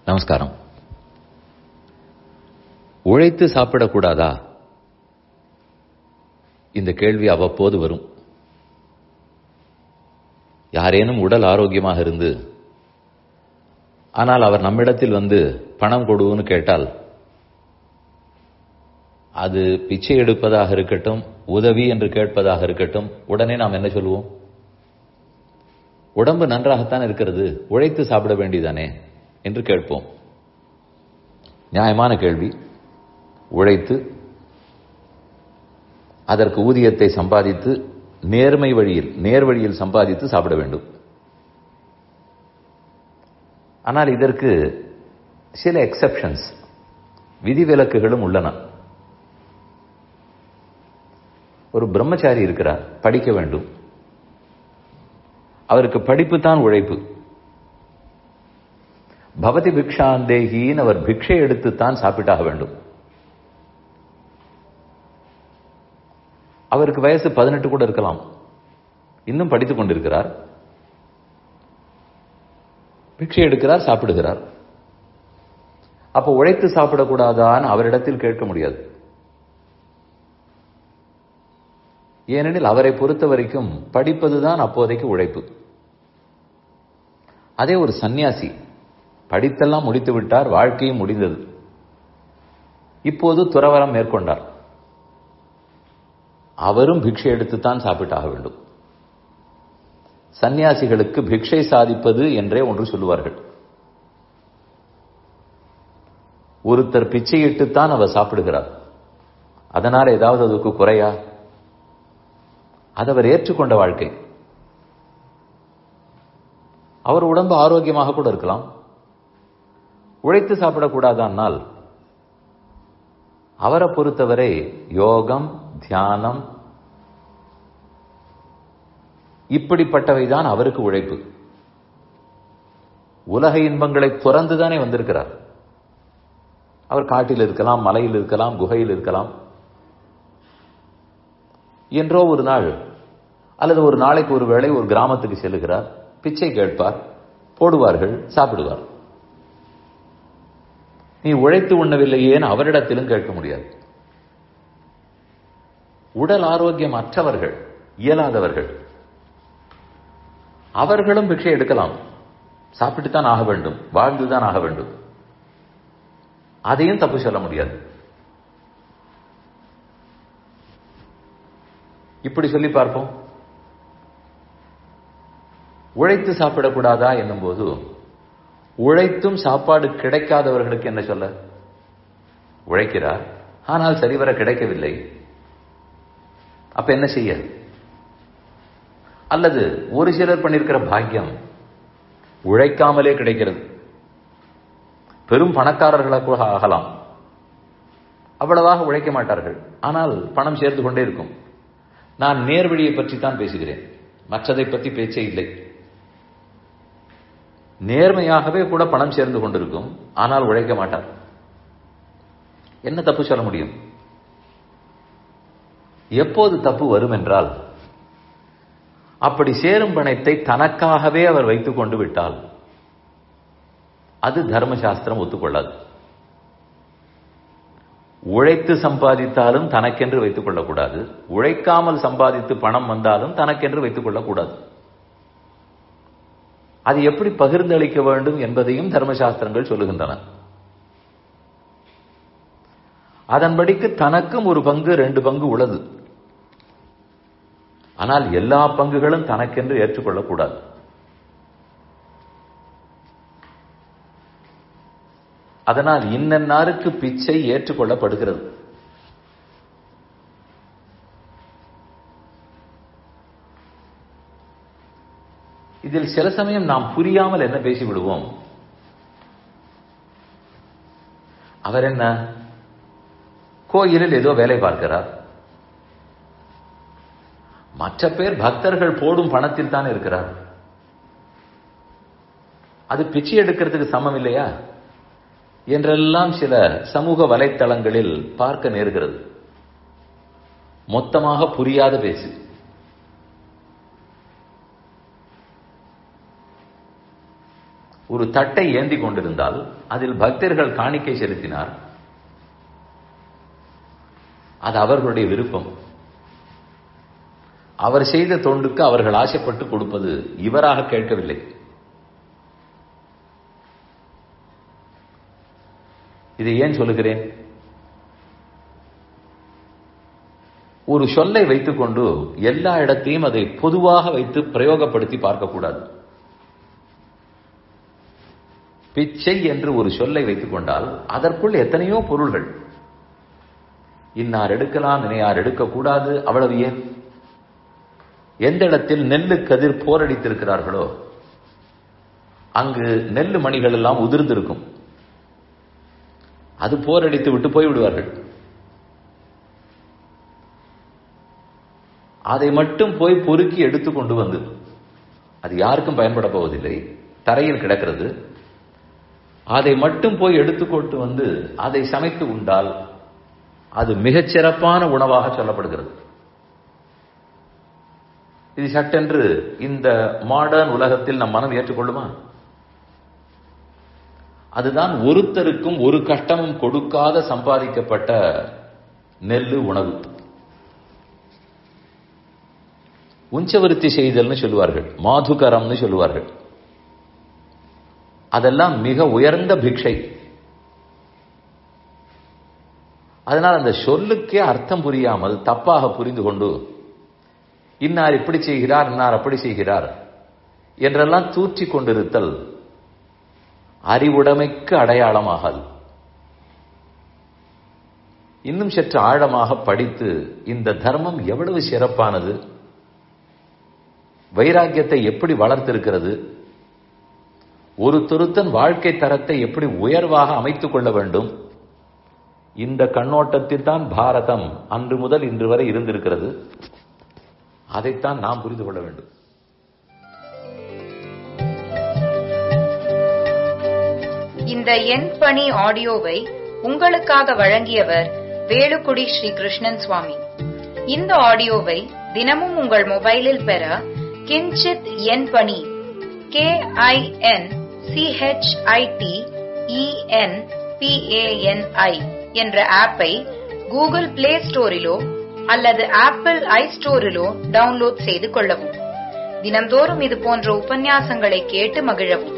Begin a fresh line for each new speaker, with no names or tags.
நமஸ்காரம். உழைத்து சாப்பிடக்கூடாதா? இந்த கேள்வி அவ்வப்போது வரும். யாரேனும் உடல் ஆரோக்கியமாக இருந்து ஆனால் அவர் நம்மிடத்தில் வந்து பணம் கொடுன்னு கேட்டால், அது பிச்சை எடுப்பதாக இருக்கட்டும், உதவி என்று கேட்பதாக இருக்கட்டும், உடனே நாம் என்ன சொல்லுவோம்? உடம்பு நன்றாகத்தான் இருக்கிறது, உழைத்து சாப்பிட வேண்டியதானே என்று கேட்போம். நியாயமான கேள்வி. உழைத்து அதற்கு ஊதியத்தை சம்பாதித்து நேர்வழியில் சம்பாதித்து சாப்பிட வேண்டும். ஆனால் இதற்கு சில எக்ஸெப்ஷன்ஸ், விதிவிலக்குகளும் உள்ளன. ஒரு பிரம்மச்சாரி இருக்கிறார், படிக்க வேண்டும். அவருக்கு படிப்பு தான் உழைப்பு. பவதி பிக்ஷாந்தேகின்னு அவர் பிக்ஷை எடுத்துத்தான் சாப்பிட்டாக வேண்டும். அவருக்கு வயசு 18 கூட இருக்கலாம், இன்னும் படித்துக் கொண்டிருக்கிறார், பிக்ஷை எடுக்கிறார், சாப்பிடுகிறார். அப்ப உழைத்து சாப்பிடக்கூடாதான்னு அவரிடத்தில் கேட்க முடியாது. ஏனெனில் அவரை பொறுத்த வரைக்கும் படிப்பதுதான் அப்போதைக்கு உழைப்பு. அதே ஒரு சந்நியாசி படித்தெல்லாம் முடித்து விட்டார், வாழ்க்கையும் முடிந்தது, இப்போது துறவரம் மேற்கொண்டார். அவரும் பிக்ஷை எடுத்துத்தான் சாப்பிட்டாக வேண்டும். சந்நியாசிகளுக்கு பிக்ஷை சாதிப்பது என்றே ஒன்று சொல்லுவார்கள். ஒருத்தர் பிச்சையிட்டுத்தான் அவர் சாப்பிடுகிறார், அதனால் ஏதாவது அதுக்கு குறையா? அது அவர் ஏற்றுக்கொண்ட வாழ்க்கை. அவர் உடம்பு ஆரோக்கியமாக கூட இருக்கலாம். உழைத்து சாப்பிடக்கூடாதானால் அவரை பொறுத்தவரை யோகம், தியானம் இப்படிப்பட்டவைதான் அவருக்கு உழைப்பு. உலக இன்பங்களை துறந்துதானே வந்திருக்கிறார். அவர் காட்டில் இருக்கலாம், மலையில் இருக்கலாம், குகையில் இருக்கலாம். என்றோ ஒரு நாள் அல்லது ஒரு நாளைக்கு ஒரு வேளை ஒரு கிராமத்துக்கு செல்லுகிறார், பிச்சை கேட்பார், போடுவார்கள், சாப்பிடுவார். நீ உழைத்து உண்ணவில்லையேன்னு அவரிடத்திலும் கேட்க முடியாது. உடல் ஆரோக்கியம் அற்றவர்கள், இயலாதவர்கள், அவர்களும் பிக்ஷை எடுக்கலாம், சாப்பிட்டுத்தான் ஆக வேண்டும், வாழ்ந்துதான் ஆக வேண்டும். அதையும் தப்பு சொல்ல முடியாது. இப்படி சொல்லி பார்ப்போம். உழைத்து சாப்பிடக்கூடாதா என்னும் போது, உழைத்தும் சாப்பாடு கிடைக்காதவர்களுக்கு என்ன சொல்ல? உழைக்கிறார், ஆனால் சரிவர கிடைக்கவில்லை, அப்ப என்ன செய்ய? அல்லது ஒரு சிலர் பண்ணிருக்கிற பாக்கியம் உழைக்காமலே கிடைக்கிறது. பெரும் பணக்காரர்களாக ஆகலாம், அவ்வளவாக உழைக்க மாட்டார்கள், ஆனால் பணம் சேர்ந்து கொண்டே இருக்கும். நான் நேர்வழியை பற்றி தான் பேசுகிறேன், மற்றதை பற்றி பேச்சே இல்லை. நேர்மையாகவே கூட பணம் சேர்ந்து கொண்டிருக்கும், ஆனால் உழைக்க மாட்டார். என்ன தப்பு சொல்ல முடியும்? எப்போது தப்பு வரும் என்றால், அப்படி சேரும் பணத்தை தனக்காகவே அவர் வைத்துக் கொண்டு விட்டால் அது தர்மசாஸ்திரம் ஒத்துக்கொள்ளாது. உழைத்து சம்பாதித்தாலும் தனக்கென்று வைத்துக் கொள்ளக்கூடாது, உழைக்காமல் சம்பாதித்து பணம் வந்தாலும் தனக்கென்று வைத்துக் கொள்ளக்கூடாது. அது எப்படி பகிர்ந்தளிக்க வேண்டும் என்பதையும் தர்மசாஸ்திரங்கள் சொல்லுகின்றன. அதன்படிக்கு தனக்கும் ஒரு பங்கு, 2 பங்கு உள்ளது. ஆனால் எல்லா பங்குகளும் தனக்கென்று ஏற்றுக்கொள்ளக்கூடாது. அதனால் இன்னன்னாருக்கு பிச்சை ஏற்றுக்கொள்ளப்படுகிறது. இதில் சில சமயம் நாம் புரியாமல் என்ன பேசிவிடுவோம். அவர் என்ன கோயிலில் ஏதோ வேலை பார்க்கிறார், மற்ற பேர் பக்தர்கள் போடும் பணத்தில் தான் இருக்கிறார், அது பிச்சை எடுக்கிறதுக்கு சமம் இல்லையா என்றெல்லாம் சில சமூக வலைத்தளங்களில் பார்க்க நேர்கிறது. மொத்தமாக புரியாத பேசு. ஒரு தட்டை ஏந்தி கொண்டிருந்தால் அதில் பக்தர்கள் காணிக்கை செலுத்தினார், அது அவர்களுடைய விருப்பம். அவர் செய்த தொண்டுக்கு அவர்கள் ஆசைப்பட்டு கொடுப்பது, இவராக கேட்கவில்லை. இதை ஏன் சொல்லுகிறேன்? ஒரு சொல்லை வைத்துக்கொண்டு எல்லா இடத்தையும் அதை பொதுவாக வைத்து பிரயோகப்படுத்தி பார்க்கக்கூடாது. பிச்சை என்று ஒரு சொல்லை வைத்துக் கொண்டால் அதற்குள் எத்தனையோ பொருள்கள். இன்னார் எடுக்கலாம், இணையார் எடுக்கக்கூடாது. அவ்வளவு ஏன்? எந்த இடத்தில் நெல்லு கதிர் போரடித்திருக்கிறார்களோ அங்கு நெல்லு மணிகள் எல்லாம் உதிர்ந்திருக்கும். அது போரடித்து விட்டு போய்விடுவார்கள். அதை மட்டும் போய் பொறுக்கி எடுத்து கொண்டு வந்து, அது யாருக்கும் பயன்பட போவதில்லை, தரையில் கிடக்கிறது. அதை மட்டும் போய் எடுத்துக்கொண்டு வந்து அதை சமைத்து உண்டால் அது மிகச்சிறப்பான உணவாக சொல்லப்படுகிறது. இது சட்டென்று இந்த மாடர்ன் உலகத்தில் நம் மனம் ஏற்றுக்கொள்ளுமா? அதுதான் ஒருத்தருக்கும் ஒரு கஷ்டமும் கொடுக்காத சம்பாதிக்கப்பட்ட நெல்லு உணவு. உஞ்சவருத்தி செய்தல்னு சொல்லுவார்கள், மாதுகரம்னு சொல்லுவார்கள். அதெல்லாம் மிக உயர்ந்த பிக்ஷை. அதனால் அந்த சொல்லுக்கே அர்த்தம் புரியாமல் தப்பாக புரிந்து கொண்டு இன்னார் இப்படி செய்கிறார், இன்னார் அப்படி செய்கிறார் என்றெல்லாம் தூற்றிக் கொண்டிருத்தல் அறிவுடைமைக்கு அடையாளமாகாது. இன்னும் சற்று ஆழமாக படித்து இந்த தர்மம் எவ்வளவு சிறப்பானது, வைராக்கியத்தை எப்படி வளர்த்திருக்கிறது, ஒரு திருத்தன் வாழ்க்கை தரத்தை எப்படி உயர்வாக அமைத்துக் கொள்ள வேண்டும், இந்த கண்ணோட்டத்தில் தான் பாரதம் அன்று முதல் இன்று வரை இருந்திருக்கிறது. அதைத்தான் நாம் புரிந்து கொள்ள வேண்டும்.
இந்த என் பணி ஆடியோவை உங்களுக்காக வழங்கியவர் வேலுக்குடி ஸ்ரீ கிருஷ்ணன் சுவாமி. இந்த ஆடியோவை தினமும் உங்கள் மொபைலில் பெற கிஞ்சித் என் பணி KINCHITENPANI என்ற ஆப்பை கூகுள் பிளே ஸ்டோரிலோ அல்லது ஆப்பிள் ஐஸ்டோரிலோ டவுன்லோட் செய்து கொள்ளவும். தினம்தோறும் இது போன்ற உபன்யாசங்களை கேட்டு மகிழவும்.